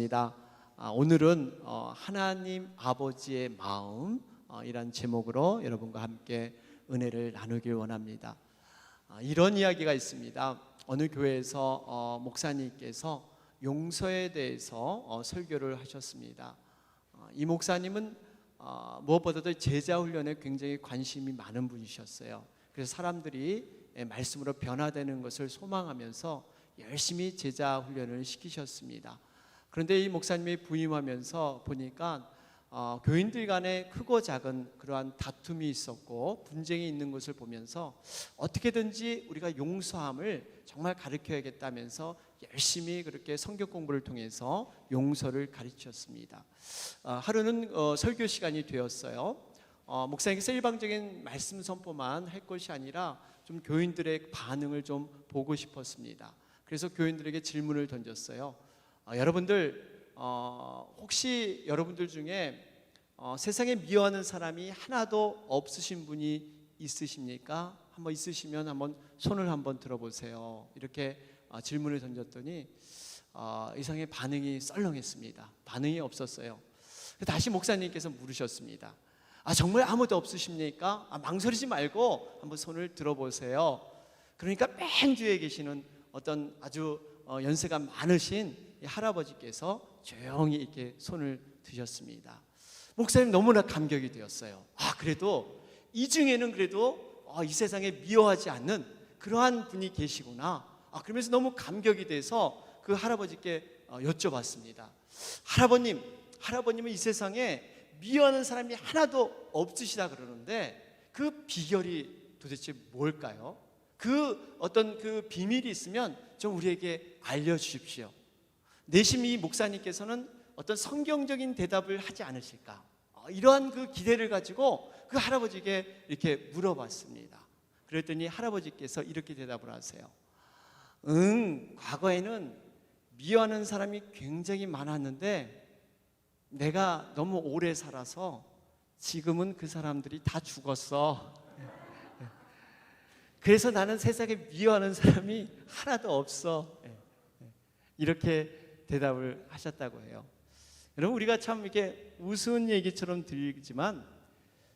반갑습니다. 오늘은 하나님 아버지의 마음 이란 제목으로 여러분과 함께 은혜를 나누길 원합니다. 이런 이야기가 있습니다. 어느 교회에서 목사님께서 용서에 대해서 설교를 하셨습니다. 이 목사님은 무엇보다도 제자 훈련에 굉장히 관심이 많은 분이셨어요. 그래서 사람들이 말씀으로 변화되는 것을 소망하면서 열심히 제자 훈련을 시키셨습니다. 그런데 이 목사님이 부임하면서 보니까 교인들 간에 크고 작은 그러한 다툼이 있었고 분쟁이 있는 것을 보면서 어떻게든지 우리가 용서함을 정말 가르쳐야겠다면서 열심히 그렇게 성경 공부를 통해서 용서를 가르쳤습니다. 하루는 설교 시간이 되었어요. 목사님께서 일방적인 말씀 선포만 할 것이 아니라 좀 교인들의 반응을 좀 보고 싶었습니다. 그래서 교인들에게 질문을 던졌어요. 여러분들 혹시 여러분들 중에 세상에 미워하는 사람이 하나도 없으신 분이 있으십니까? 한번 있으시면 한번 손을 한번 들어보세요. 이렇게 질문을 던졌더니 이상의 반응이 썰렁했습니다. 반응이 없었어요. 다시 목사님께서 물으셨습니다. 정말 아무도 없으십니까? 망설이지 말고 한번 손을 들어보세요. 그러니까 맨 뒤에 계시는 어떤 아주 연세가 많으신 할아버지께서 조용히 이렇게 손을 드셨습니다. 목사님 너무나 감격이 되었어요. 그래도 이 중에는 그래도 이 세상에 미워하지 않는 그러한 분이 계시구나. 그러면서 너무 감격이 돼서 그 할아버지께 여쭤봤습니다. 할아버님은 이 세상에 미워하는 사람이 하나도 없으시다 그러는데 그 비결이 도대체 뭘까요? 그 어떤 그 비밀이 있으면 좀 우리에게 알려주십시오. 내심 이 목사님께서는 어떤 성경적인 대답을 하지 않으실까, 이러한 그 기대를 가지고 그 할아버지에게 이렇게 물어봤습니다. 그랬더니 할아버지께서 이렇게 대답을 하세요. 과거에는 미워하는 사람이 굉장히 많았는데 내가 너무 오래 살아서 지금은 그 사람들이 다 죽었어. 그래서 나는 세상에 미워하는 사람이 하나도 없어. 이렇게 대답을 하셨다고 해요. 여러분, 우리가 참 이렇게 우스운 얘기처럼 들리지만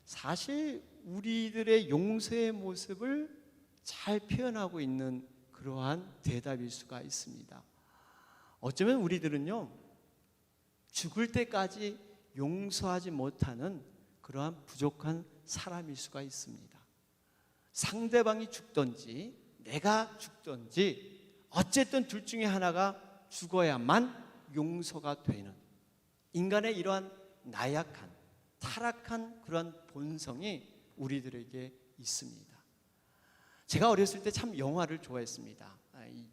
사실 우리들의 용서의 모습을 잘 표현하고 있는 그러한 대답일 수가 있습니다. 어쩌면 우리들은요, 죽을 때까지 용서하지 못하는 그러한 부족한 사람일 수가 있습니다. 상대방이 죽든지 내가 죽든지 어쨌든 둘 중에 하나가 죽어야만 용서가 되는 인간의 이러한 나약한 타락한 그런 본성이 우리들에게 있습니다. 제가 어렸을 때 참 영화를 좋아했습니다.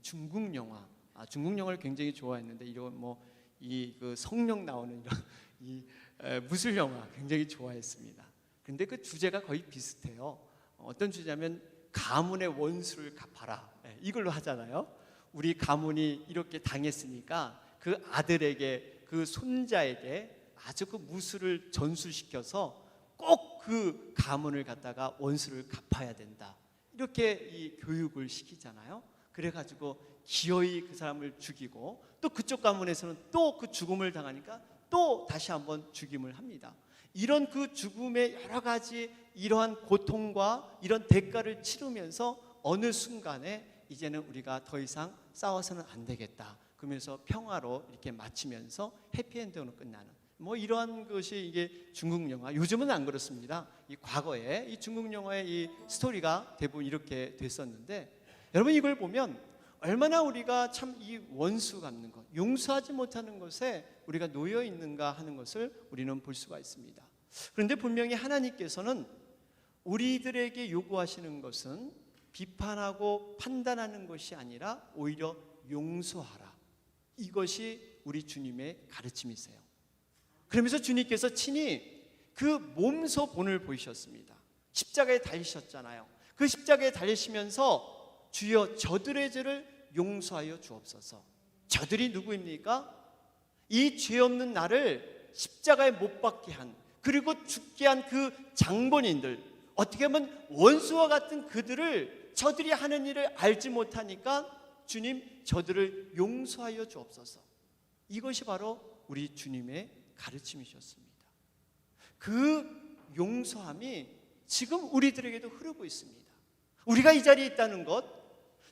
중국 영화, 중국 영화를 굉장히 좋아했는데 이런 그 성령 나오는 이런 무술 영화 굉장히 좋아했습니다. 근데 그 주제가 거의 비슷해요. 어떤 주제냐면 가문의 원수를 갚아라, 이걸로 하잖아요. 우리 가문이 이렇게 당했으니까 그 아들에게, 그 손자에게 아주 그 무술을 전수시켜서 꼭 그 가문을 갖다가 원수를 갚아야 된다, 이렇게 이 교육을 시키잖아요. 그래가지고 기어이 그 사람을 죽이고 또 그쪽 가문에서는 또 그 죽음을 당하니까 또 다시 한번 죽임을 합니다. 이런 그 죽음의 여러 가지 이러한 고통과 이런 대가를 치르면서 어느 순간에 이제는 우리가 더 이상 싸워서는 안 되겠다, 그러면서 평화로 이렇게 마치면서 해피엔딩으로 끝나는 이러한 것이 이게 중국 영화. 요즘은 안 그렇습니다. 이 과거에 이 중국 영화의 이 스토리가 대부분 이렇게 됐었는데, 여러분 이걸 보면 얼마나 우리가 참 이 원수 갚는 것, 용서하지 못하는 것에 우리가 놓여 있는가 하는 것을 우리는 볼 수가 있습니다. 그런데 분명히 하나님께서는 우리들에게 요구하시는 것은 비판하고 판단하는 것이 아니라 오히려 용서하라, 이것이 우리 주님의 가르침이세요. 그러면서 주님께서 친히 그 몸소 본을 보이셨습니다. 십자가에 달리셨잖아요. 그 십자가에 달리시면서 주여 저들의 죄를 용서하여 주옵소서. 저들이 누구입니까? 이 죄 없는 나를 십자가에 못 박게 한, 그리고 죽게 한 그 장본인들, 어떻게 보면 원수와 같은 그들을 저들이 하는 일을 알지 못하니까 주님 저들을 용서하여 주옵소서. 이것이 바로 우리 주님의 가르침이셨습니다. 그 용서함이 지금 우리들에게도 흐르고 있습니다. 우리가 이 자리에 있다는 것,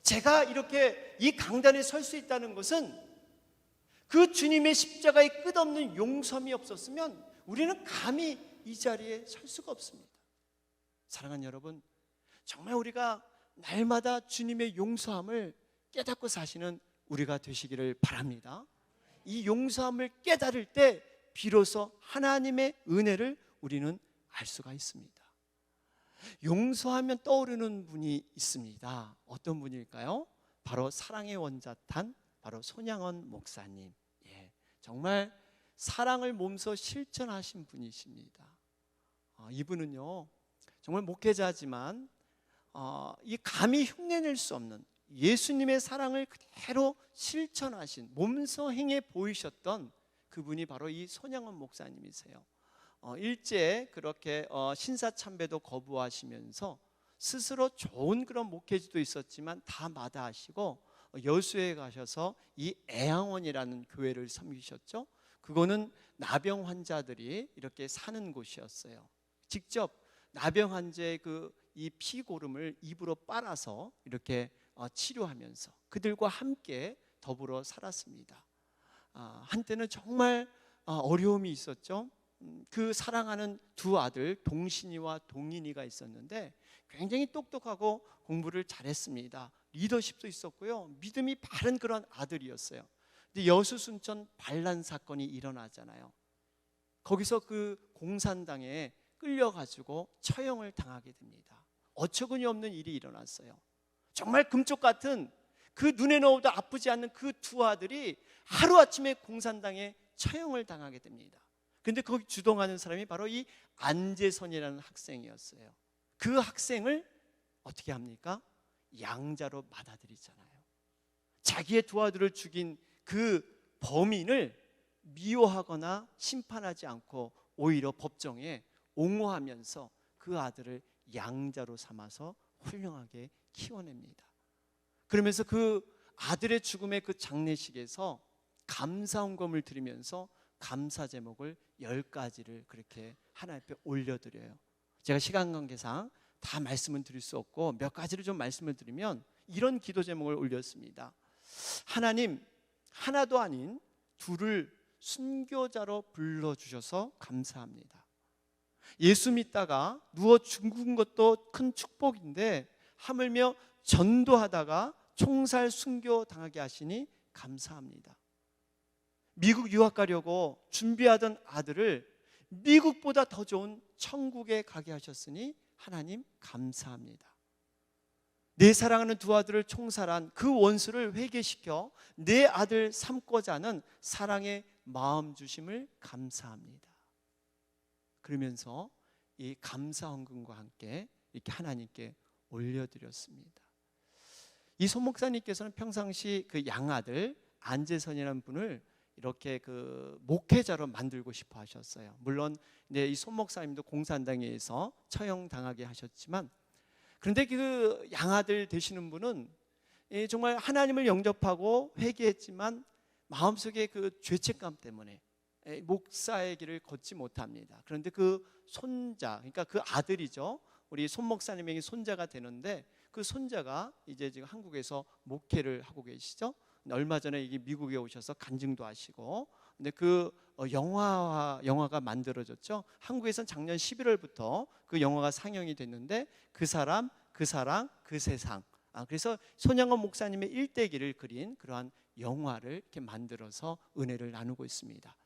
제가 이렇게 이 강단에 설 수 있다는 것은 그 주님의 십자가의 끝없는 용서함이 없었으면 우리는 감히 이 자리에 설 수가 없습니다. 사랑하는 여러분, 정말 우리가 날마다 주님의 용서함을 깨닫고 사시는 우리가 되시기를 바랍니다. 이 용서함을 깨달을 때 비로소 하나님의 은혜를 우리는 알 수가 있습니다. 용서하면 떠오르는 분이 있습니다. 어떤 분일까요? 바로 사랑의 원자탄, 바로 손양원 목사님. 정말 사랑을 몸소 실천하신 분이십니다. 이분은요, 정말 목회자지만 이 감히 흉내낼 수 없는 예수님의 사랑을 그대로 실천하신, 몸소 행해 보이셨던 그분이 바로 이 손양원 목사님이세요. 일제 그렇게 신사참배도 거부하시면서 스스로 좋은 그런 목회지도 있었지만 다 마다하시고 여수에 가셔서 이 애양원이라는 교회를 섬기셨죠. 그거는 나병 환자들이 이렇게 사는 곳이었어요. 직접 나병 환자의 이 피고름을 입으로 빨아서 이렇게 치료하면서 그들과 함께 더불어 살았습니다. 한때는 정말 어려움이 있었죠. 그 사랑하는 두 아들 동신이와 동인이가 있었는데 굉장히 똑똑하고 공부를 잘했습니다. 리더십도 있었고요, 믿음이 바른 그런 아들이었어요. 근데 여수 순천 반란 사건이 일어나잖아요. 거기서 그 공산당에 끌려가지고 처형을 당하게 됩니다. 어처구니 없는 일이 일어났어요. 정말 금쪽 같은 그 눈에 넣어도 아프지 않는 그 두 아들이 하루아침에 공산당에 처형을 당하게 됩니다. 근데 거기 주동하는 사람이 바로 이 안재선이라는 학생이었어요. 그 학생을 어떻게 합니까? 양자로 받아들이잖아요. 자기의 두 아들을 죽인 그 범인을 미워하거나 심판하지 않고 오히려 법정에 옹호하면서 그 아들을 양자로 삼아서 훌륭하게 키워냅니다. 그러면서 그 아들의 죽음의 그 장례식에서 감사헌금을 드리면서 감사 제목을 10가지를 그렇게 하나님 앞에 올려드려요. 제가 시간 관계상 다 말씀은 드릴 수 없고 몇 가지를 좀 말씀을 드리면 이런 기도 제목을 올렸습니다. 하나님, 하나도 아닌 둘을 순교자로 불러주셔서 감사합니다. 예수 믿다가 누워 죽은 것도 큰 축복인데 하물며 전도하다가 총살 순교 당하게 하시니 감사합니다. 미국 유학 가려고 준비하던 아들을 미국보다 더 좋은 천국에 가게 하셨으니 하나님 감사합니다. 내 사랑하는 두 아들을 총살한 그 원수를 회개시켜 내 아들 삼고자 하는 사랑의 마음 주심을 감사합니다. 그러면서 이 감사 헌금과 함께 이렇게 하나님께 올려드렸습니다. 이 손 목사님께서는 평상시 그 양아들 안재선이라는 분을 이렇게 그 목회자로 만들고 싶어 하셨어요. 물론 이 손 목사님도 공산당에 의해서 처형당하게 하셨지만, 그런데 그 양아들 되시는 분은 정말 하나님을 영접하고 회개했지만 마음속에 그 죄책감 때문에 목사의 길을 걷지 못합니다. 그런데 그 손자, 그러니까 그 아들이죠, 우리 손 목사님에게 손자가 되는데 그 손자가 이제 지금 한국에서 목회를 하고 계시죠. 얼마 전에 이게 미국에 오셔서 간증도 하시고, 근데 그 영화가 만들어졌죠. 한국에서는 작년 11월부터 그 영화가 상영이 됐는데 그 사람, 그 사랑, 그 세상. 그래서 손양원 목사님의 일대기를 그린 그러한 영화를 이렇게 만들어서 은혜를 나누고 있습니다.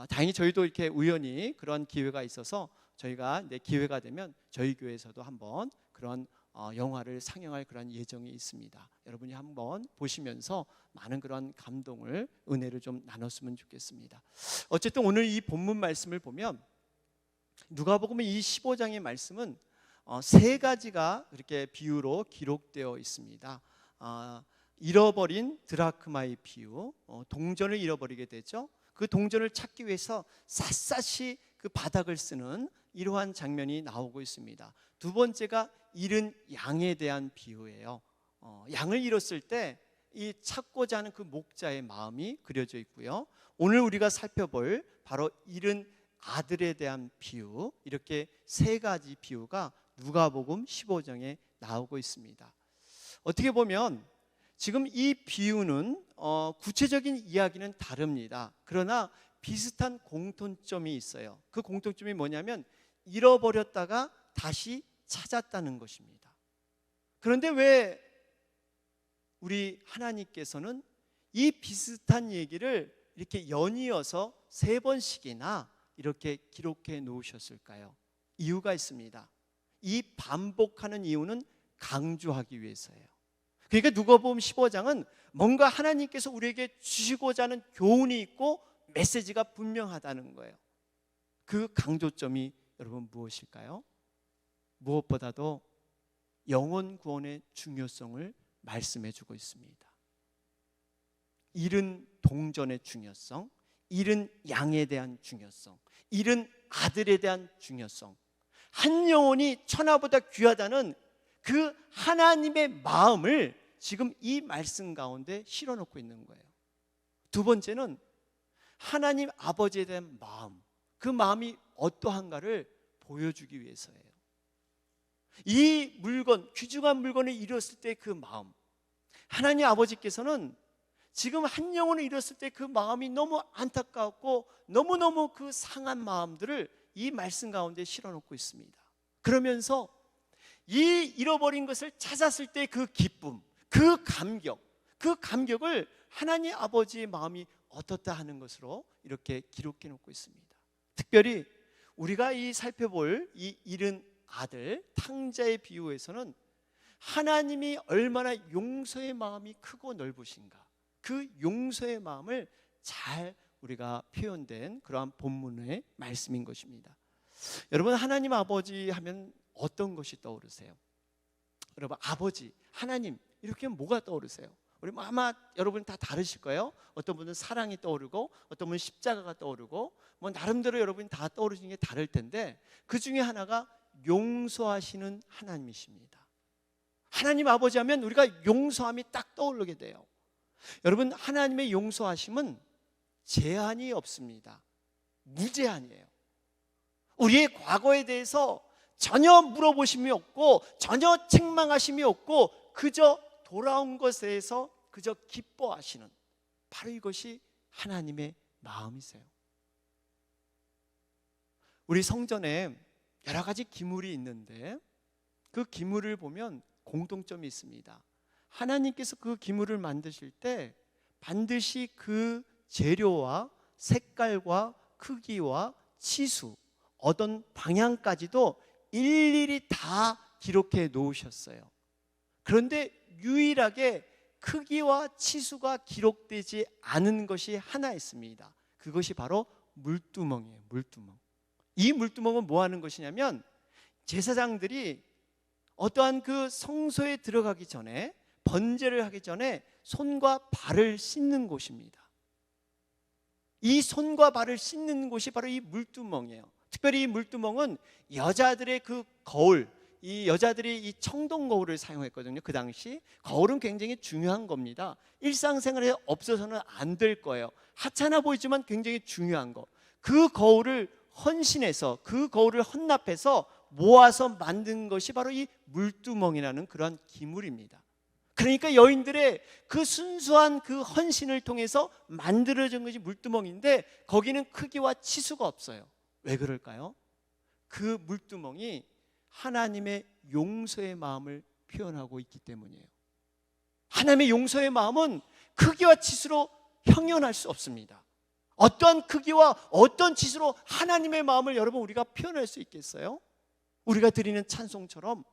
다행히 저희도 이렇게 우연히 그런 기회가 있어서 저희가 기회가 되면 저희 교회에서도 한번 그런 영화를 상영할 그런 예정이 있습니다. 여러분이 한번 보시면서 많은 그런 감동을, 은혜를 좀 나눴으면 좋겠습니다. 어쨌든 오늘 이 본문 말씀을 보면 누가복음 이 15장의 말씀은 세 가지가 이렇게 비유로 기록되어 있습니다. 잃어버린 드라크마의 비유, 동전을 잃어버리게 되죠. 그 동전을 찾기 위해서 샅샅이 그 바닥을 쓰는 이러한 장면이 나오고 있습니다. 두 번째가 잃은 양에 대한 비유예요. 양을 잃었을 때 이 찾고자 하는 그 목자의 마음이 그려져 있고요. 오늘 우리가 살펴볼 바로 잃은 아들에 대한 비유, 이렇게 세 가지 비유가 누가복음 15장에 나오고 있습니다. 어떻게 보면 지금 이 비유는 구체적인 이야기는 다릅니다. 그러나 비슷한 공통점이 있어요. 그 공통점이 뭐냐면 잃어버렸다가 다시 찾았다는 것입니다. 그런데 왜 우리 하나님께서는 이 비슷한 얘기를 이렇게 연이어서 세 번씩이나 이렇게 기록해 놓으셨을까요? 이유가 있습니다. 이 반복하는 이유는 강조하기 위해서예요. 그러니까 누가복음 15장은 뭔가 하나님께서 우리에게 주시고자 하는 교훈이 있고 메시지가 분명하다는 거예요. 그 강조점이 여러분 무엇일까요? 무엇보다도 영혼 구원의 중요성을 말씀해 주고 있습니다. 잃은 동전의 중요성, 잃은 양에 대한 중요성, 잃은 아들에 대한 중요성, 한 영혼이 천하보다 귀하다는 그 하나님의 마음을 지금 이 말씀 가운데 실어놓고 있는 거예요. 두 번째는 하나님 아버지에 대한 마음, 그 마음이 어떠한가를 보여주기 위해서예요. 이 물건, 귀중한 물건을 잃었을 때 그 마음, 하나님 아버지께서는 지금 한 영혼을 잃었을 때 그 마음이 너무 안타깝고 너무너무 그 상한 마음들을 이 말씀 가운데 실어놓고 있습니다. 그러면서 이 잃어버린 것을 찾았을 때 그 기쁨, 그 감격을 하나님 아버지의 마음이 어떻다 하는 것으로 이렇게 기록해 놓고 있습니다. 특별히 우리가 이 살펴볼 이 잃은 아들, 탕자의 비유에서는 하나님이 얼마나 용서의 마음이 크고 넓으신가, 그 용서의 마음을 잘 우리가 표현된 그러한 본문의 말씀인 것입니다. 여러분, 하나님 아버지 하면 어떤 것이 떠오르세요? 여러분, 아버지, 하나님 이렇게 하면 뭐가 떠오르세요? 우리 아마 여러분 다 다르실 거예요. 어떤 분은 사랑이 떠오르고 어떤 분은 십자가가 떠오르고 뭐 나름대로 여러분이 다 떠오르시는 게 다를 텐데 그 중에 하나가 용서하시는 하나님이십니다. 하나님 아버지 하면 우리가 용서함이 딱 떠오르게 돼요. 여러분, 하나님의 용서하심은 제한이 없습니다. 무제한이에요. 우리의 과거에 대해서 전혀 물어보심이 없고 전혀 책망하심이 없고 그저 돌아온 것에서 그저 기뻐하시는, 바로 이것이 하나님의 마음이세요. 우리 성전에 여러 가지 기물이 있는데 그 기물을 보면 공통점이 있습니다. 하나님께서 그 기물을 만드실 때 반드시 그 재료와 색깔과 크기와 치수, 어떤 방향까지도 일일이 다 기록해 놓으셨어요. 그런데 유일하게 크기와 치수가 기록되지 않은 것이 하나 있습니다. 그것이 바로 물두멍이에요. 물두멍. 이 물두멍은 뭐 하는 것이냐면 제사장들이 어떠한 그 성소에 들어가기 전에, 번제를 하기 전에 손과 발을 씻는 곳입니다. 이 손과 발을 씻는 곳이 바로 이 물두멍이에요. 특별히 이 물두멍은 여자들의 그 거울, 이 여자들이 이 청동 거울을 사용했거든요. 그 당시 거울은 굉장히 중요한 겁니다. 일상생활에 없어서는 안 될 거예요. 하찮아 보이지만 굉장히 중요한 거. 그 거울을 헌신해서, 그 거울을 헌납해서 모아서 만든 것이 바로 이 물두멍이라는 그러한 기물입니다. 그러니까 여인들의 그 순수한 그 헌신을 통해서 만들어진 것이 물두멍인데 거기는 크기와 치수가 없어요. 왜 그럴까요? 그 물두멍이 하나님의 용서의 마음을 표현하고 있기 때문이에요. 하나님의 용서의 마음은 크기와 치수로 형용할 수 없습니다. 어떤 크기와 어떤 치수로 하나님의 마음을 여러분 우리가 표현할 수 있겠어요? 우리가 드리는 찬송처럼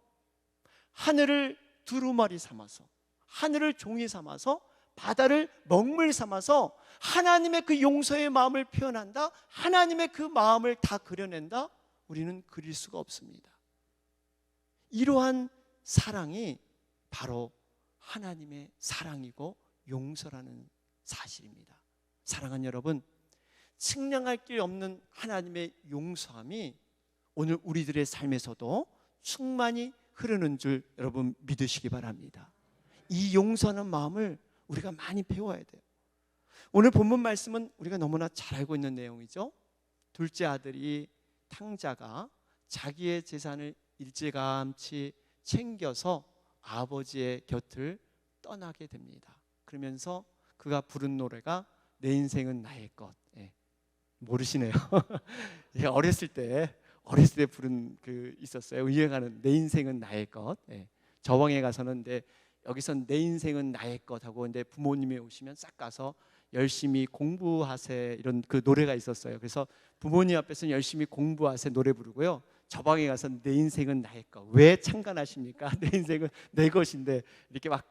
하늘을 두루마리 삼아서, 하늘을 종이 삼아서, 바다를 먹물 삼아서 하나님의 그 용서의 마음을 표현한다, 하나님의 그 마음을 다 그려낸다, 우리는 그릴 수가 없습니다. 이러한 사랑이 바로 하나님의 사랑이고 용서라는 사실입니다. 사랑하는 여러분, 측량할 길 없는 하나님의 용서함이 오늘 우리들의 삶에서도 충만히 흐르는 줄 여러분 믿으시기 바랍니다. 이 용서하는 마음을 우리가 많이 배워야 돼요. 오늘 본문 말씀은 우리가 너무나 잘 알고 있는 내용이죠. 둘째 아들이 탕자가 자기의 재산을 일찌감치 챙겨서 아버지의 곁을 떠나게 됩니다. 그러면서 그가 부른 노래가 내 인생은 나의 것. 모르시네요. 어렸을 때 부른 그 있었어요. 유행하는 내 인생은 나의 것. 저방에 가서는 여기선 내 인생은 나의 것 하고, 근데 부모님이 오시면 싹 가서 열심히 공부하세, 이런 그 노래가 있었어요. 그래서 부모님 앞에서는 열심히 공부하세 노래 부르고요. 저방에 가서 내 인생은 나의 것. 왜 창간하십니까? 내 인생은 내 것인데, 이렇게 막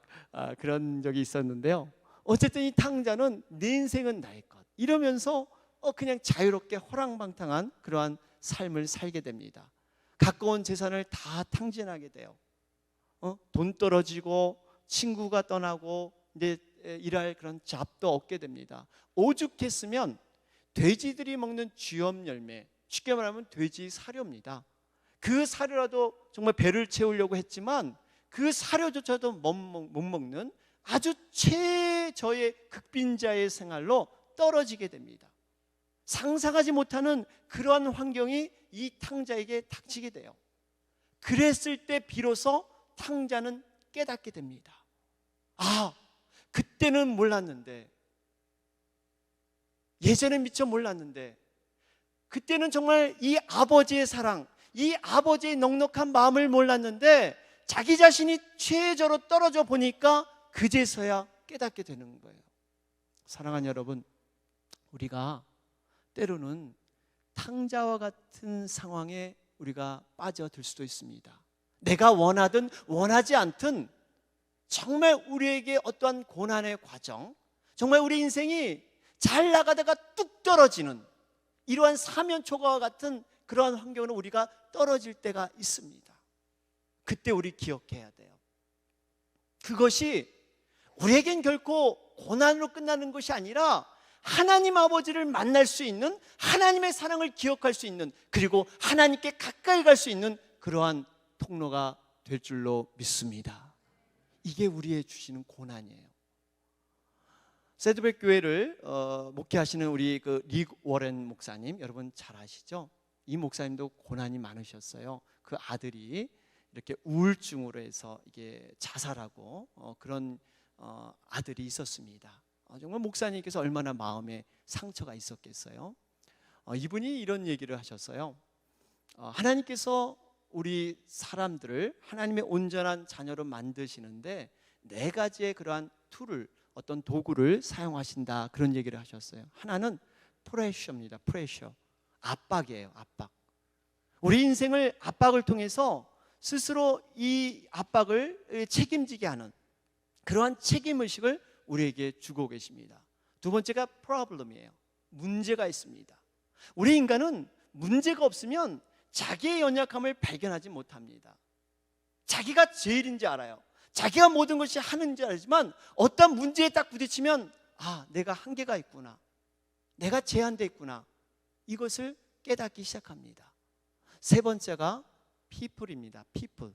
그런 적이 있었는데요. 어쨌든 이 탕자는 내 인생은 나의 것 이러면서 그냥 자유롭게 호랑방탕한 그러한 삶을 살게 됩니다. 가까운 재산을 다 탕진하게 돼요. 돈 떨어지고 친구가 떠나고 이제 일할 그런 잡도 얻게 됩니다. 오죽했으면 돼지들이 먹는 쥐염 열매, 쉽게 말하면 돼지 사료입니다. 그 사료라도 정말 배를 채우려고 했지만 그 사료조차도 못 먹는 아주 최저의 극빈자의 생활로 떨어지게 됩니다. 상상하지 못하는 그러한 환경이 이 탕자에게 닥치게 돼요. 그랬을 때 비로소 탕자는 깨닫게 됩니다. 그때는 몰랐는데, 예전에 미처 몰랐는데, 그때는 정말 이 아버지의 사랑, 이 아버지의 넉넉한 마음을 몰랐는데, 자기 자신이 최저로 떨어져 보니까 그제서야 깨닫게 되는 거예요. 사랑하는 여러분, 우리가 때로는 탕자와 같은 상황에 우리가 빠져들 수도 있습니다. 내가 원하든 원하지 않든 정말 우리에게 어떠한 고난의 과정, 정말 우리 인생이 잘 나가다가 뚝 떨어지는 이러한 사면초가와 같은 그러한 환경으로 우리가 떨어질 때가 있습니다. 그때 우리 기억해야 돼요. 그것이 우리에겐 결코 고난으로 끝나는 것이 아니라 하나님 아버지를 만날 수 있는, 하나님의 사랑을 기억할 수 있는, 그리고 하나님께 가까이 갈 수 있는 그러한 통로가 될 줄로 믿습니다. 이게 우리의 주시는 고난이에요. 새드백 교회를 목회하시는 우리 리 워렌 목사님, 여러분 잘 아시죠? 이 목사님도 고난이 많으셨어요. 그 아들이 이렇게 우울증으로 해서 이게 자살하고 그런 아들이 있었습니다. 정말 목사님께서 얼마나 마음에 상처가 있었겠어요. 이분이 이런 얘기를 하셨어요. 하나님께서 우리 사람들을 하나님의 온전한 자녀로 만드시는데 4가지의 그러한 툴을, 어떤 도구를 사용하신다, 그런 얘기를 하셨어요. 하나는 프레셔입니다. 프레셔, 압박이에요. 압박. 우리 인생을 압박을 통해서 스스로 이 압박을 책임지게 하는 그러한 책임의식을 우리에게 주고 계십니다. 2번째가 프로블럼이에요. 문제가 있습니다. 우리 인간은 문제가 없으면 자기의 연약함을 발견하지 못합니다. 자기가 제일인지 알아요. 자기가 모든 것이 하는지 알지만 어떤 문제에 딱 부딪히면 내가 한계가 있구나, 내가 제한되어 있구나, 이것을 깨닫기 시작합니다. 3번째가 people입니다. people.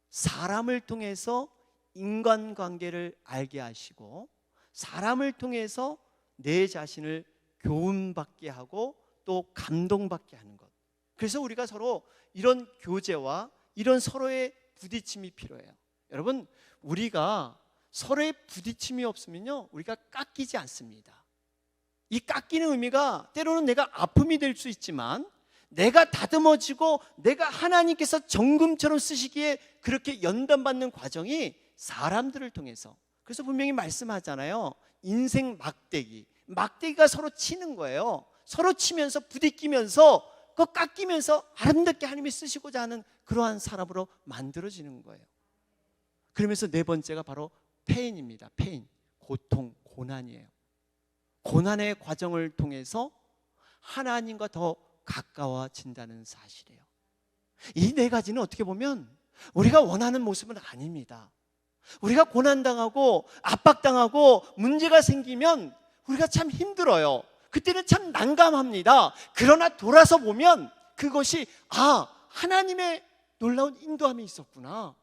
사람을 통해서 인간관계를 알게 하시고 사람을 통해서 내 자신을 교훈받게 하고 또 감동받게 하는 것. 그래서 우리가 서로 이런 교제와 이런 서로의 부딪힘이 필요해요. 여러분, 우리가 서로의 부딪힘이 없으면요, 우리가 깎이지 않습니다. 이 깎이는 의미가 때로는 내가 아픔이 될 수 있지만 내가 다듬어지고 내가 하나님께서 정금처럼 쓰시기에 그렇게 연단받는 과정이 사람들을 통해서, 그래서 분명히 말씀하잖아요. 인생 막대기가 서로 치는 거예요. 서로 치면서 부딪히면서 그 깎이면서 아름답게 하나님이 쓰시고자 하는 그러한 사람으로 만들어지는 거예요. 그러면서 4번째가 바로 페인입니다. 페인, 고통, 고난이에요. 고난의 과정을 통해서 하나님과 더 가까워진다는 사실이에요. 이 4가지는 어떻게 보면 우리가 원하는 모습은 아닙니다. 우리가 고난당하고 압박당하고 문제가 생기면 우리가 참 힘들어요. 그때는 참 난감합니다. 그러나 돌아서 보면 그것이 하나님의 놀라운 인도함이 있었구나,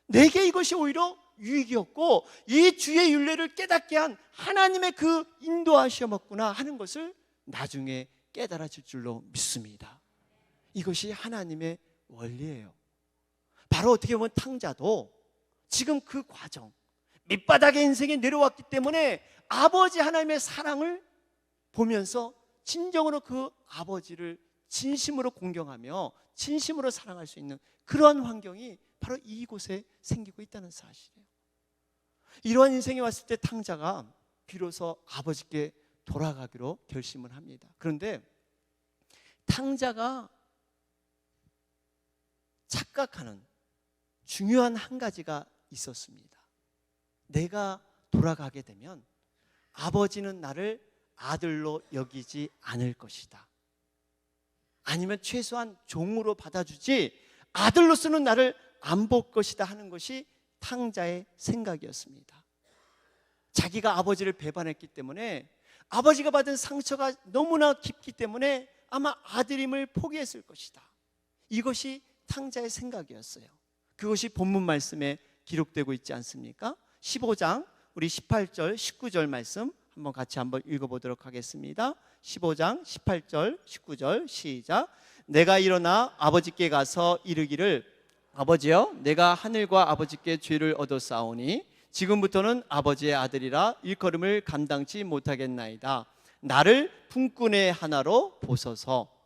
내게 이것이 오히려 유익이었고 이 주의 윤례를 깨닫게 한 하나님의 그 인도하심이었구나 하는 것을 나중에 깨달아질 줄로 믿습니다. 이것이 하나님의 원리예요. 바로 어떻게 보면 탕자도 지금 그 과정, 밑바닥의 인생에 내려왔기 때문에 아버지 하나님의 사랑을 보면서 진정으로 그 아버지를 진심으로 공경하며 진심으로 사랑할 수 있는 그러한 환경이 바로 이곳에 생기고 있다는 사실이에요. 이러한 인생에 왔을 때 탕자가 비로소 아버지께 돌아가기로 결심을 합니다. 그런데 탕자가 착각하는 중요한 한 가지가 있었습니다. 내가 돌아가게 되면 아버지는 나를 아들로 여기지 않을 것이다. 아니면 최소한 종으로 받아주지 아들로서는 나를 안 볼 것이다 하는 것이 탕자의 생각이었습니다. 자기가 아버지를 배반했기 때문에 아버지가 받은 상처가 너무나 깊기 때문에 아마 아들임을 포기했을 것이다. 이것이 탕자의 생각이었어요. 그것이 본문 말씀에 기록되고 있지 않습니까? 15장 우리 18절 19절 말씀 한번 같이 한번 읽어보도록 하겠습니다. 15장 18절 19절 시작. 내가 일어나 아버지께 가서 이르기를 아버지여 내가 하늘과 아버지께 죄를 얻었사오니 지금부터는 아버지의 아들이라 일컬음을 감당치 못하겠나이다. 나를 품꾼의 하나로 보소서.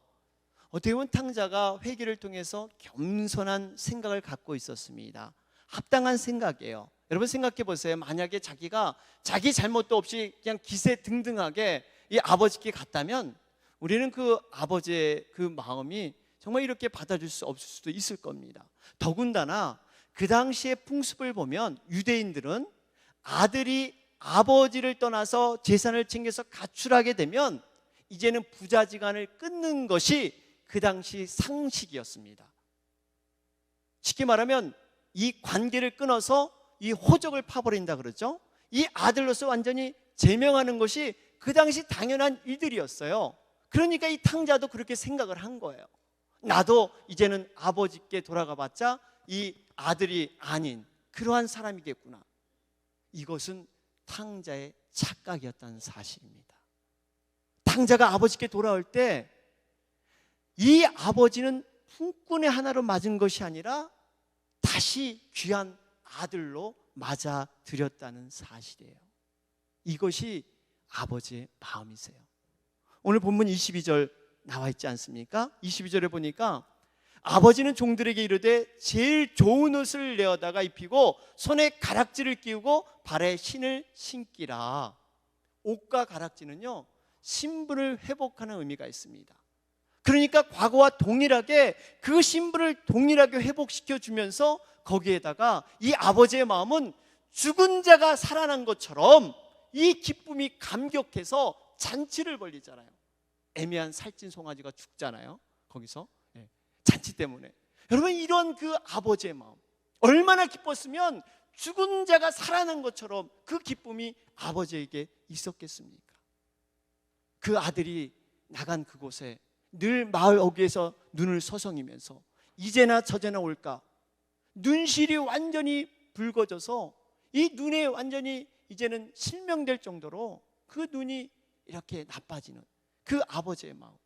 어떻게 보면 탕자가 회개를 통해서 겸손한 생각을 갖고 있었습니다. 합당한 생각이에요. 여러분 생각해 보세요. 만약에 자기가 자기 잘못도 없이 그냥 기세등등하게 이 아버지께 갔다면 우리는 그 아버지의 그 마음이 정말 이렇게 받아줄 수 없을 수도 있을 겁니다. 더군다나 그 당시의 풍습을 보면 유대인들은 아들이 아버지를 떠나서 재산을 챙겨서 가출하게 되면 이제는 부자지간을 끊는 것이 그 당시 상식이었습니다. 쉽게 말하면 이 관계를 끊어서 이 호적을 파버린다 그러죠. 이 아들로서 완전히 제명하는 것이 그 당시 당연한 일들이었어요. 그러니까 이 탕자도 그렇게 생각을 한 거예요. 나도 이제는 아버지께 돌아가 봤자 이 아들이 아닌 그러한 사람이겠구나. 이것은 탕자의 착각이었다는 사실입니다. 탕자가 아버지께 돌아올 때 이 아버지는 품꾼의 하나로 맞은 것이 아니라 다시 귀한 아들로 맞아들였다는 사실이에요. 이것이 아버지의 마음이세요. 오늘 본문 22절 나와 있지 않습니까? 22절에 보니까 아버지는 종들에게 이르되 제일 좋은 옷을 내어다가 입히고 손에 가락지를 끼우고 발에 신을 신기라. 옷과 가락지는요 신분을 회복하는 의미가 있습니다. 그러니까 과거와 동일하게 그 신분을 동일하게 회복시켜 주면서 거기에다가 이 아버지의 마음은 죽은 자가 살아난 것처럼 이 기쁨이 감격해서 잔치를 벌리잖아요. 애매한 살찐 송아지가 죽잖아요. 거기서 잔치 때문에. 여러분 이런 그 아버지의 마음 얼마나 기뻤으면 죽은 자가 살아난 것처럼 그 기쁨이 아버지에게 있었겠습니까? 그 아들이 나간 그곳에 늘 마을 어귀에서 눈을 서성이면서 이제나 저제나 올까 눈실이 완전히 붉어져서 이 눈에 완전히 이제는 실명될 정도로 그 눈이 이렇게 나빠지는 그 아버지의 마음,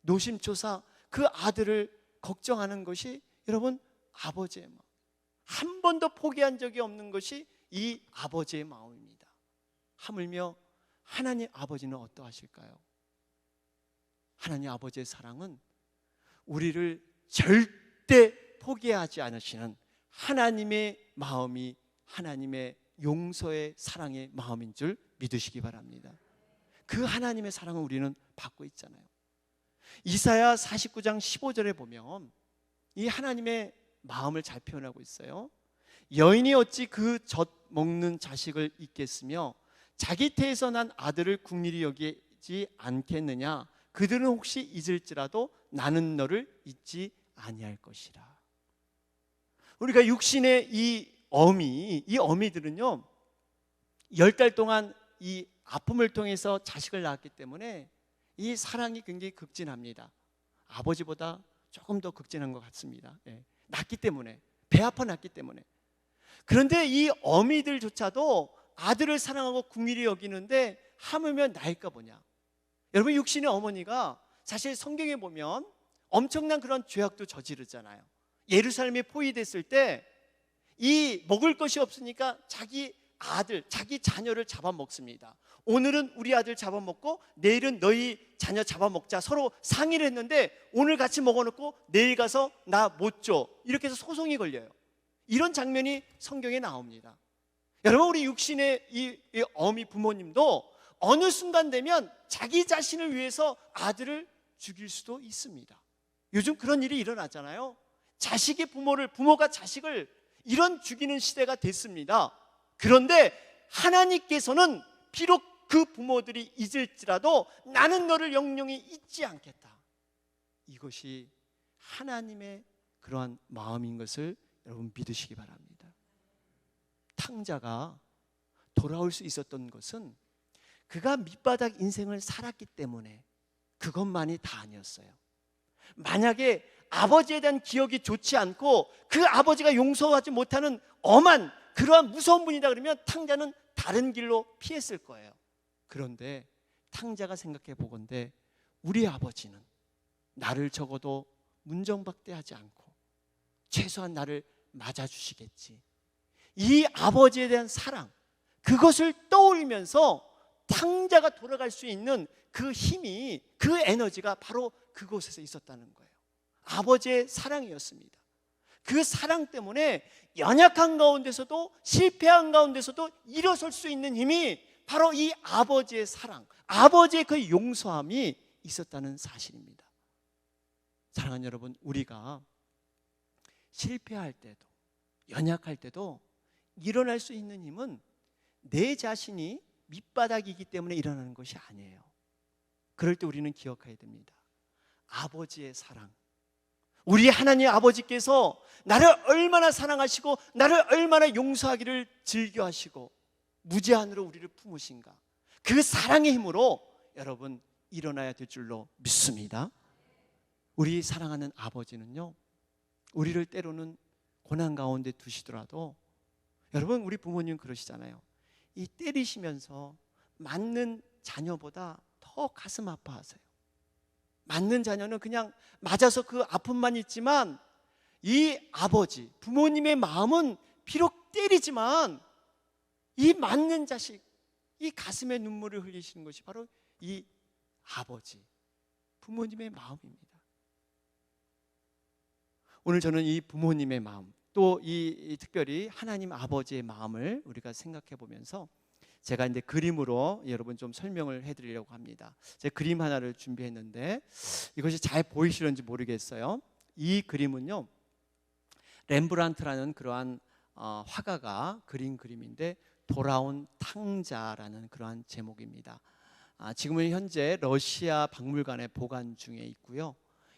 노심초사 그 아들을 걱정하는 것이 여러분 아버지의 마음, 한 번도 포기한 적이 없는 것이 이 아버지의 마음입니다. 하물며 하나님 아버지는 어떠하실까요? 하나님 아버지의 사랑은 우리를 절대 포기하지 않으시는 하나님의 마음이 하나님의 용서의 사랑의 마음인 줄 믿으시기 바랍니다. 그 하나님의 사랑을 우리는 받고 있잖아요. 이사야 49장 15절에 보면 이 하나님의 마음을 잘 표현하고 있어요. 여인이 어찌 그 젖 먹는 자식을 잊겠으며 자기 태에서 난 아들을 국리히 여기지 않겠느냐. 그들은 혹시 잊을지라도 나는 너를 잊지 아니할 것이라. 우리가 육신의 이 어미들은요 10달 동안 이 아픔을 통해서 자식을 낳았기 때문에 이 사랑이 굉장히 극진합니다. 아버지보다 조금 더 극진한 것 같습니다. 낳기 때문에, 배 아파 낳기 때문에. 그런데 이 어미들조차도 아들을 사랑하고 궁일이 여기는데 하물며 나일까 보냐. 여러분, 육신의 어머니가 사실 성경에 보면 엄청난 그런 죄악도 저지르잖아요. 예루살렘에 포위됐을 때 이 먹을 것이 없으니까 자기 아들, 자기 자녀를 잡아먹습니다. 오늘은 우리 아들 잡아먹고 내일은 너희 자녀 잡아먹자, 서로 상의를 했는데 오늘 같이 먹어놓고 내일 가서 나 못 줘, 이렇게 해서 소송이 걸려요. 이런 장면이 성경에 나옵니다. 여러분, 우리 육신의 이 어미 부모님도 어느 순간 되면 자기 자신을 위해서 아들을 죽일 수도 있습니다. 요즘 그런 일이 일어나잖아요. 자식이 부모를, 부모가 자식을 이런 죽이는 시대가 됐습니다. 그런데 하나님께서는 비록 그 부모들이 잊을지라도 나는 너를 영영히 잊지 않겠다. 이것이 하나님의 그러한 마음인 것을 여러분 믿으시기 바랍니다. 탕자가 돌아올 수 있었던 것은 그가 밑바닥 인생을 살았기 때문에 그것만이 다 아니었어요. 만약에 아버지에 대한 기억이 좋지 않고 그 아버지가 용서하지 못하는 엄한 그러한 무서운 분이다 그러면 탕자는 다른 길로 피했을 거예요. 그런데 탕자가 생각해 보건대 우리 아버지는 나를 적어도 문정박대하지 않고 최소한 나를 맞아주시겠지. 이 아버지에 대한 사랑, 그것을 떠올리면서 탕자가 돌아갈 수 있는 그 힘이, 그 에너지가 바로 그곳에서 있었다는 거예요. 아버지의 사랑이었습니다. 그 사랑 때문에 연약한 가운데서도, 실패한 가운데서도 일어설 수 있는 힘이 바로 이 아버지의 사랑, 아버지의 그 용서함이 있었다는 사실입니다. 사랑하는 여러분, 우리가 실패할 때도 연약할 때도 일어날 수 있는 힘은 내 자신이 밑바닥이기 때문에 일어나는 것이 아니에요. 그럴 때 우리는 기억해야 됩니다. 아버지의 사랑, 우리 하나님 아버지께서 나를 얼마나 사랑하시고 나를 얼마나 용서하기를 즐겨하시고 무제한으로 우리를 품으신가, 그 사랑의 힘으로 여러분 일어나야 될 줄로 믿습니다. 우리 사랑하는 아버지는요, 우리를 때로는 고난 가운데 두시더라도, 여러분 우리 부모님 그러시잖아요. 이 때리시면서 맞는 자녀보다 더 가슴 아파하세요. 맞는 자녀는 그냥 맞아서 그 아픔만 있지만 이 아버지, 부모님의 마음은 비록 때리지만 이 맞는 자식, 이 가슴에 눈물을 흘리시는 것이 바로 이 아버지, 부모님의 마음입니다. 오늘 저는 이 부모님의 마음, 또 이 특별히 하나님 아버지의 마음을 우리가 생각해 보면서 제가 이제 그림으로 여러분 좀 설명을 해드리려고 합니다. 제가 그림 하나를 준비했는데 이것이 잘 보이시는지 모르겠어요. 이 그림은요, 렘브란트라는 그러한 화가가 그린 그림인데 돌아온 탕자라는 그러한 제목입니다. 지금은 현재 러시아 박물관에 보관 중에 있고요.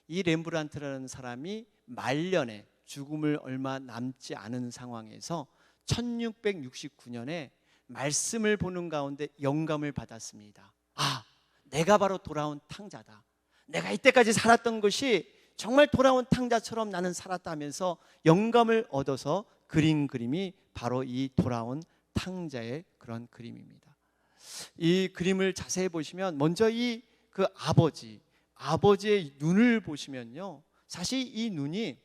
이 렘브란트라는 사람이 말년에 죽음을 얼마 남지 않은 상황에서 1669년에 말씀을 보는 가운데 영감을 받았습니다. 아, 내가 바로 돌아온 탕자다. 내가 이때까지 살았던 것이 정말 돌아온 탕자처럼 나는 살았다 하면서 영감을 얻어서 그린 그림이 바로 이 돌아온 탕자의 그런 그림입니다. 이 그림을 자세히 보시면 먼저 이 그 아버지의 눈을 보시면요, 사실 이 눈이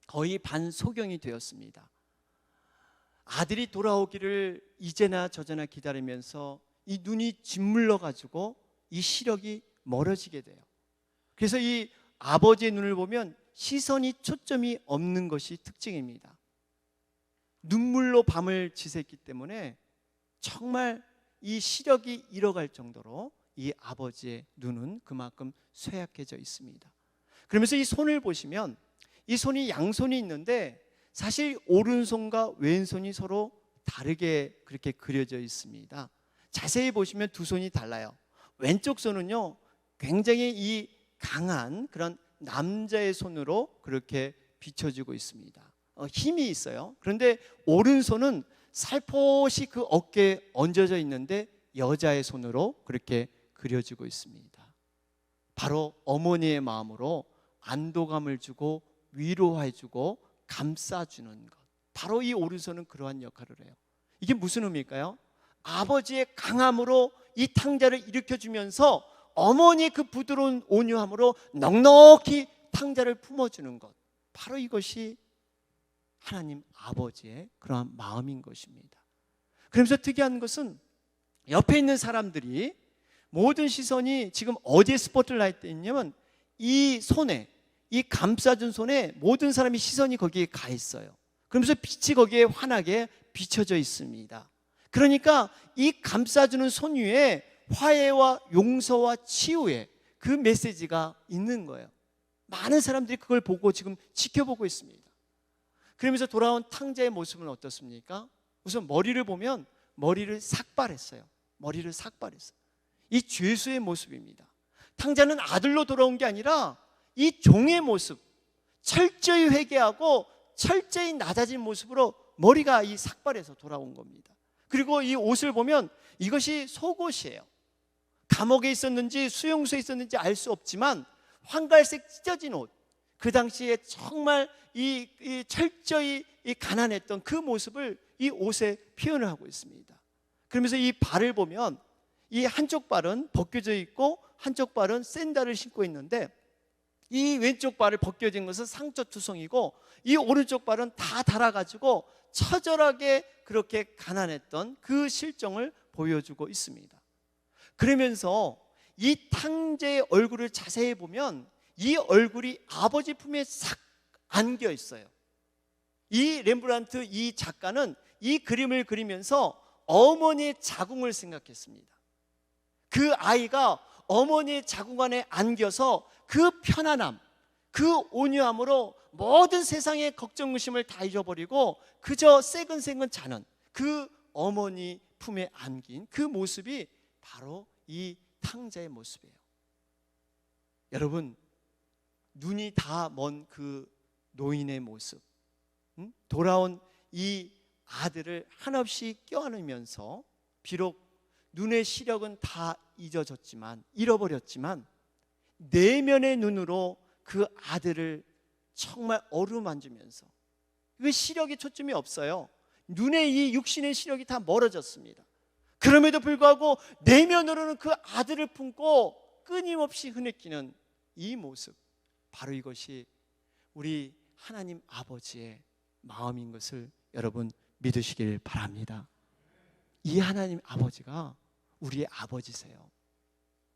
거의 반소경이 되었습니다. 아들이 돌아오기를 이제나 저제나 기다리면서 이 눈이 짓물러 가지고 이 시력이 멀어지게 돼요. 그래서 이 아버지의 눈을 보면 시선이 초점이 없는 것이 특징입니다. 눈물로 밤을 지샜기 때문에 정말 이 시력이 잃어갈 정도로 이 아버지의 눈은 그만큼 쇠약해져 있습니다. 그러면서 이 손을 보시면 이 손이 양손이 있는데 사실 오른손과 왼손이 서로 다르게 그렇게 그려져 있습니다. 자세히 보시면 두 손이 달라요. 왼쪽 손은요, 굉장히 이 강한 그런 남자의 손으로 그렇게 비춰지고 있습니다. 힘이 있어요. 그런데 오른손은 살포시 그 어깨에 얹어져 있는데 여자의 손으로 그렇게 그려지고 있습니다. 바로 어머니의 마음으로 안도감을 주고 위로해주고 감싸주는 것, 바로 이 오른손은 그러한 역할을 해요. 이게 무슨 의미일까요? 아버지의 강함으로 이 탕자를 일으켜주면서 어머니의 그 부드러운 온유함으로 넉넉히 탕자를 품어주는 것, 바로 이것이 하나님 아버지의 그러한 마음인 것입니다. 그러면서 특이한 것은 옆에 있는 사람들이 모든 시선이 지금 어디에 스포트라이트에 있냐면 이 손에, 이 감싸준 손에 모든 사람이 시선이 거기에 가 있어요. 그러면서 빛이 거기에 환하게 비춰져 있습니다. 그러니까 이 감싸주는 손 위에 화해와 용서와 치유의 그 메시지가 있는 거예요. 많은 사람들이 그걸 보고 지금 지켜보고 있습니다. 그러면서 돌아온 탕자의 모습은 어떻습니까? 우선 머리를 보면 머리를 삭발했어요. 머리를 삭발했어요. 이 죄수의 모습입니다. 탕자는 아들로 돌아온 게 아니라 이 종의 모습, 철저히 회개하고 철저히 낮아진 모습으로 머리가 이 삭발해서 돌아온 겁니다. 그리고 이 옷을 보면 이것이 속옷이에요. 감옥에 있었는지 수용소에 있었는지 알 수 없지만 황갈색 찢어진 옷, 그 당시에 정말 이 철저히 이 가난했던 그 모습을 이 옷에 표현을 하고 있습니다. 그러면서 이 발을 보면 이 한쪽 발은 벗겨져 있고 한쪽 발은 샌들을 신고 있는데 이 왼쪽 발을 벗겨진 것은 상처투성이고 이 오른쪽 발은 다 닳아가지고 처절하게 그렇게 가난했던 그 실정을 보여주고 있습니다. 그러면서 이 탕자의 얼굴을 자세히 보면 이 얼굴이 아버지 품에 싹 안겨 있어요. 이 렘브란트 이 작가는 이 그림을 그리면서 어머니의 자궁을 생각했습니다. 그 아이가 어머니의 자궁 안에 안겨서 그 편안함, 그 온유함으로 모든 세상의 걱정 의심을 다 잊어버리고 그저 새근새근 자는 그 어머니 품에 안긴 그 모습이 바로 이 탕자의 모습이에요. 여러분, 눈이 다 먼 그 노인의 모습, 돌아온 이 아들을 한없이 껴안으면서 비록 눈의 시력은 다 잃어버렸지만 내면의 눈으로 그 아들을 정말 어루만지면서, 그 시력에 초점이 없어요. 눈의 이 육신의 시력이 다 멀어졌습니다. 그럼에도 불구하고 내면으로는 그 아들을 품고 끊임없이 흐느끼는 이 모습, 바로 이것이 우리 하나님 아버지의 마음인 것을 여러분 믿으시길 바랍니다. 이 하나님 아버지가 우리의 아버지세요.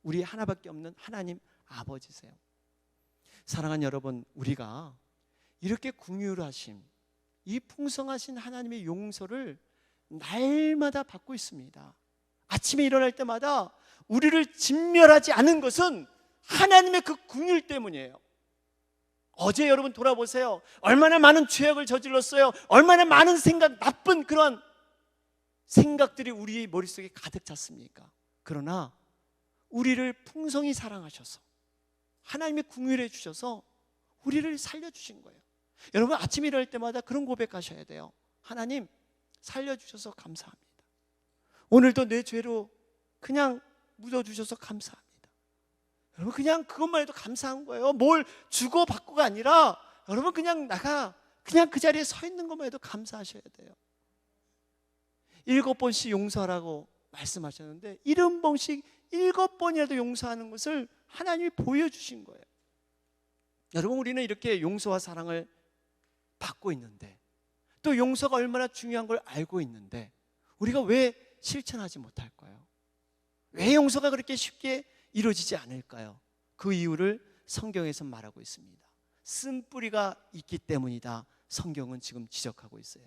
우리 하나밖에 없는 하나님 아버지세요. 사랑하는 여러분, 우리가 이렇게 긍휼하심, 이 풍성하신 하나님의 용서를 날마다 받고 있습니다. 아침에 일어날 때마다 우리를 진멸하지 않은 것은 하나님의 그 긍휼 때문이에요. 어제 여러분 돌아보세요. 얼마나 많은 죄악을 저질렀어요. 얼마나 많은 나쁜 그런 생각들이 우리 머릿속에 가득 찼습니까? 그러나 우리를 풍성히 사랑하셔서 하나님의 긍휼해 주셔서 우리를 살려주신 거예요. 여러분 아침에 일어날 때마다 그런 고백하셔야 돼요. 하나님 살려주셔서 감사합니다. 오늘도 내 죄로 그냥 묻어주셔서 감사합니다. 여러분 그냥 그것만 해도 감사한 거예요. 뭘 주고받고가 아니라 여러분 그냥 그냥 그 자리에 서 있는 것만 해도 감사하셔야 돼요. 7번씩 용서하라고 말씀하셨는데 70번씩 7번이라도 용서하는 것을 하나님이 보여주신 거예요. 여러분 우리는 이렇게 용서와 사랑을 받고 있는데, 또 용서가 얼마나 중요한 걸 알고 있는데 우리가 왜 실천하지 못할까요? 왜 용서가 그렇게 쉽게 이루어지지 않을까요? 그 이유를 성경에서 말하고 있습니다. 쓴뿌리가 있기 때문이다. 성경은 지금 지적하고 있어요.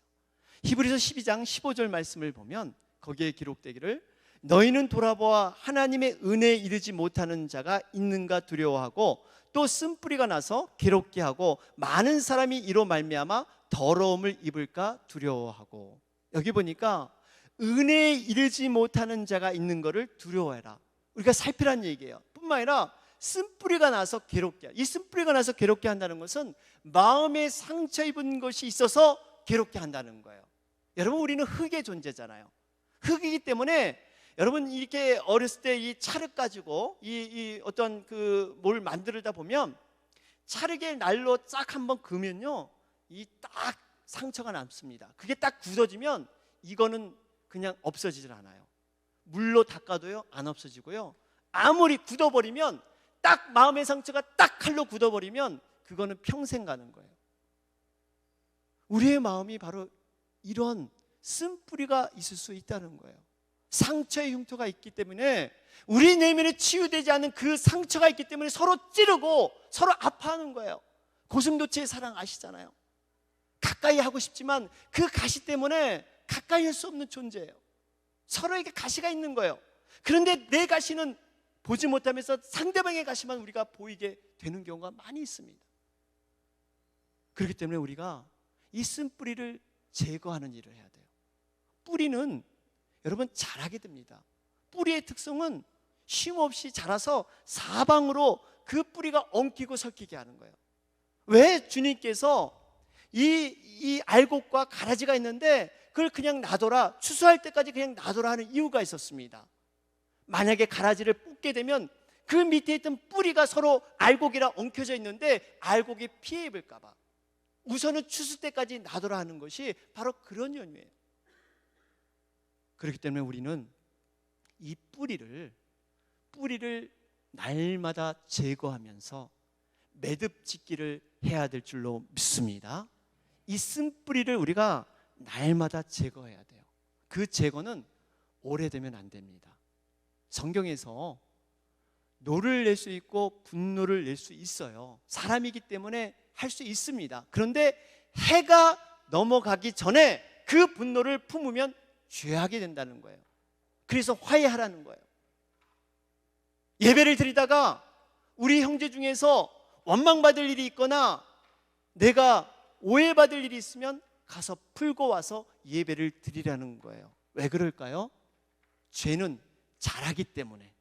히브리서 12장 15절 말씀을 보면 거기에 기록되기를 너희는 돌아보아 하나님의 은혜에 이르지 못하는 자가 있는가 두려워하고 또 쓴뿌리가 나서 괴롭게 하고 많은 사람이 이로 말미암아 더러움을 입을까 두려워하고. 여기 보니까 은혜에 이르지 못하는 자가 있는 것을 두려워해라. 우리가 살피란 얘기예요. 뿐만 아니라 쓴뿌리가 나서 괴롭게, 이 쓴뿌리가 나서 괴롭게 한다는 것은 마음에 상처 입은 것이 있어서 괴롭게 한다는 거예요. 여러분 우리는 흙의 존재잖아요. 흙이기 때문에 여러분 이렇게 어렸을 때 이 찰흙 가지고 이 어떤 그 뭘 만들다 보면 찰흙에 날로 쫙 한번 그으면요, 이 딱 상처가 남습니다. 그게 딱 굳어지면 이거는 그냥 없어지질 않아요. 물로 닦아도요 안 없어지고요. 아무리 굳어버리면, 딱 마음의 상처가 딱 칼로 굳어버리면 그거는 평생 가는 거예요. 우리의 마음이 바로 이런 쓴뿌리가 있을 수 있다는 거예요. 상처의 흉터가 있기 때문에, 우리 내면에 치유되지 않은 그 상처가 있기 때문에 서로 찌르고 서로 아파하는 거예요. 고슴도치의 사랑 아시잖아요. 가까이 하고 싶지만 그 가시 때문에 가까이 할 수 없는 존재예요. 서로에게 가시가 있는 거예요. 그런데 내 가시는 보지 못하면서 상대방의 가시만 우리가 보이게 되는 경우가 많이 있습니다. 그렇기 때문에 우리가 이 쓴뿌리를 제거하는 일을 해야 돼요. 뿌리는 여러분 자라게 됩니다. 뿌리의 특성은 쉼없이 자라서 사방으로 그 뿌리가 엉키고 설키게 하는 거예요. 왜 주님께서 이 알곡과 가라지가 있는데 그걸 그냥 놔둬라, 추수할 때까지 그냥 놔둬라 하는 이유가 있었습니다. 만약에 가라지를 뽑게 되면 그 밑에 있던 뿌리가 서로 알곡이랑 엉켜져 있는데 알곡이 피해 입을까 봐 우선은 추수 때까지 놔둬라 하는 것이 바로 그런 연유예요. 그렇기 때문에 우리는 이 뿌리를 날마다 제거하면서 매듭짓기를 해야 될 줄로 믿습니다. 이 쓴뿌리를 우리가 날마다 제거해야 돼요. 그 제거는 오래되면 안 됩니다. 성경에서 노를 낼 수 있고 분노를 낼 수 있어요. 사람이기 때문에 할 수 있습니다. 그런데 해가 넘어가기 전에 그 분노를 품으면 죄하게 된다는 거예요. 그래서 화해하라는 거예요. 예배를 드리다가 우리 형제 중에서 원망받을 일이 있거나 내가 오해받을 일이 있으면 가서 풀고 와서 예배를 드리라는 거예요. 왜 그럴까요? 죄는 자라기 때문에,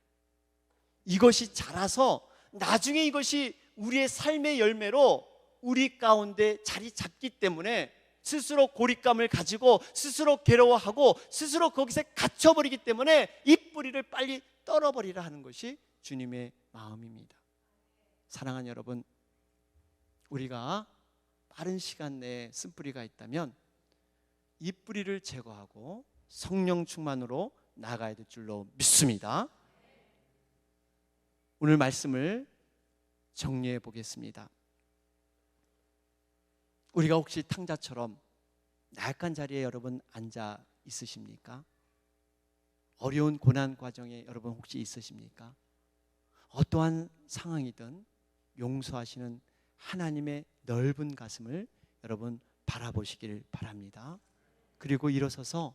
이것이 자라서 나중에 이것이 우리의 삶의 열매로 우리 가운데 자리 잡기 때문에 스스로 고립감을 가지고 스스로 괴로워하고 스스로 거기서 갇혀버리기 때문에 이 뿌리를 빨리 떨어버리라 하는 것이 주님의 마음입니다. 사랑하는 여러분, 우리가 빠른 시간 내에 쓴뿌리가 있다면 이 뿌리를 제거하고 성령 충만으로 나가야 될 줄로 믿습니다. 오늘 말씀을 정리해 보겠습니다. 우리가 혹시 탕자처럼 나약한 자리에 여러분 앉아 있으십니까? 어려운 고난 과정에 여러분 혹시 있으십니까? 어떠한 상황이든 용서하시는 하나님의 넓은 가슴을 여러분 바라보시길 바랍니다. 그리고 일어서서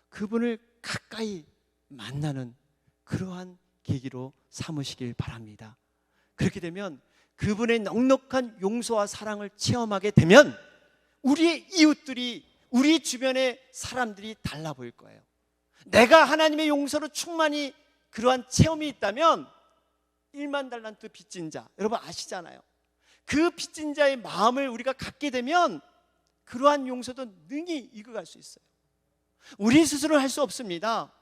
그분을 가까이 만나는 그러한 계기로 삼으시길 바랍니다. 그렇게 되면 그분의 넉넉한 용서와 사랑을 체험하게 되면 우리의 이웃들이, 우리 주변의 사람들이 달라 보일 거예요. 내가 하나님의 용서로 충만히 그러한 체험이 있다면 1만 달란트 빚진 자, 여러분 아시잖아요. 그 빚진 자의 마음을 우리가 갖게 되면 그러한 용서도 능히 이끌어갈 수 있어요. 우리 스스로 할 수 없습니다.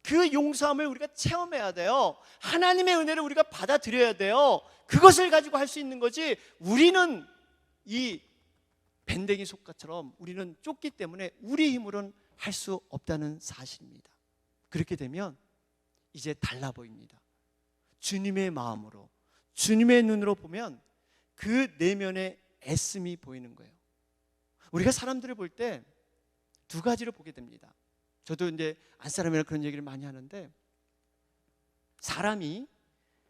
그 용서함을 우리가 체험해야 돼요. 하나님의 은혜를 우리가 받아들여야 돼요. 그것을 가지고 할 수 있는 거지, 우리는 이 밴댕이 속가처럼 우리는 좁기 때문에 우리 힘으로는 할 수 없다는 사실입니다. 그렇게 되면 이제 달라 보입니다. 주님의 마음으로, 주님의 눈으로 보면 그 내면의 애씀이 보이는 거예요. 우리가 사람들을 볼 때 두 가지로 보게 됩니다. 저도 이제 안사람이랑 그런 얘기를 많이 하는데, 사람이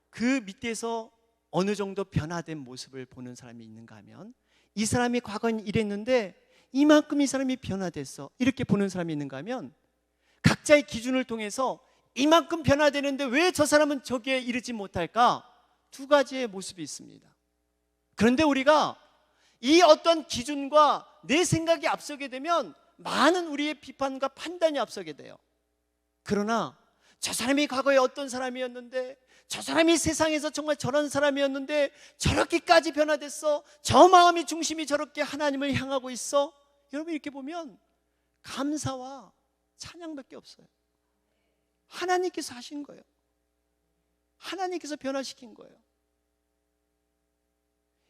그 밑에서 어느 정도 변화된 모습을 보는 사람이 있는가 하면, 이 사람이 과거엔 이랬는데 이만큼 이 사람이 변화됐어, 이렇게 보는 사람이 있는가 하면, 각자의 기준을 통해서 이만큼 변화되는데 왜 저 사람은 저기에 이르지 못할까? 두 가지의 모습이 있습니다. 그런데 우리가 이 어떤 기준과 내 생각이 앞서게 되면 많은 우리의 비판과 판단이 앞서게 돼요. 그러나 저 사람이 과거에 어떤 사람이었는데, 저 사람이 세상에서 정말 저런 사람이었는데 저렇게까지 변화됐어, 저 마음이 중심이 저렇게 하나님을 향하고 있어, 여러분 이렇게 보면 감사와 찬양밖에 없어요. 하나님께서 하신 거예요. 하나님께서 변화시킨 거예요.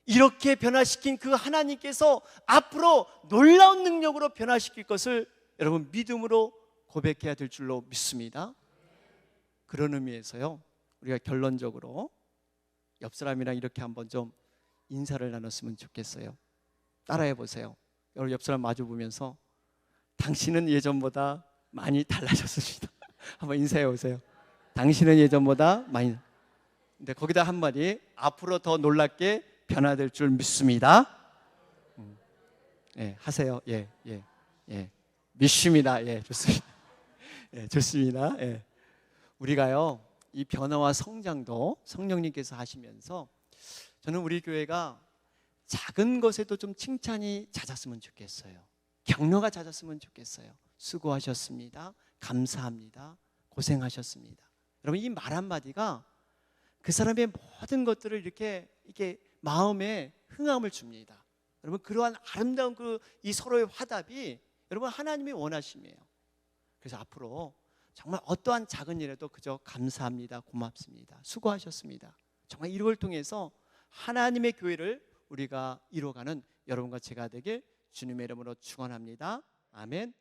이렇게 변화시킨 그 하나님께서 앞으로 놀라운 능력으로 변화시킬 것을 여러분 믿음으로 고백해야 될 줄로 믿습니다. 그런 의미에서요, 우리가 결론적으로 옆 사람이랑 이렇게 한번 좀 인사를 나눴으면 좋겠어요. 따라해 보세요. 여러분 옆 사람 마주 보면서 당신은 예전보다 많이 달라졌습니다. 한번 인사해 보세요. 당신은 예전보다 많이. 근데 거기다 한마디, 앞으로 더 놀랍게 변화될 줄 믿습니다. 예, 하세요. 예, 예, 예. 믿습니다. 예, 좋습니다. 예, 좋습니다. 예. 우리가요, 이 변화와 성장도 성령님께서 하시면서 저는 우리 교회가 작은 것에도 좀 칭찬이 잦았으면 좋겠어요. 격려가 잦았으면 좋겠어요. 수고하셨습니다. 감사합니다. 고생하셨습니다. 여러분, 이 말 한마디가 그 사람의 모든 것들을 이렇게 마음에 흥함을 줍니다. 여러분, 그러한 아름다운 이 서로의 화답이 여러분 하나님의 원하심이에요. 그래서 앞으로 정말 어떠한 작은 일에도 그저 감사합니다, 고맙습니다, 수고하셨습니다, 정말 이걸 통해서 하나님의 교회를 우리가 이뤄가는 여러분과 제가 되길 주님의 이름으로 축원합니다. 아멘.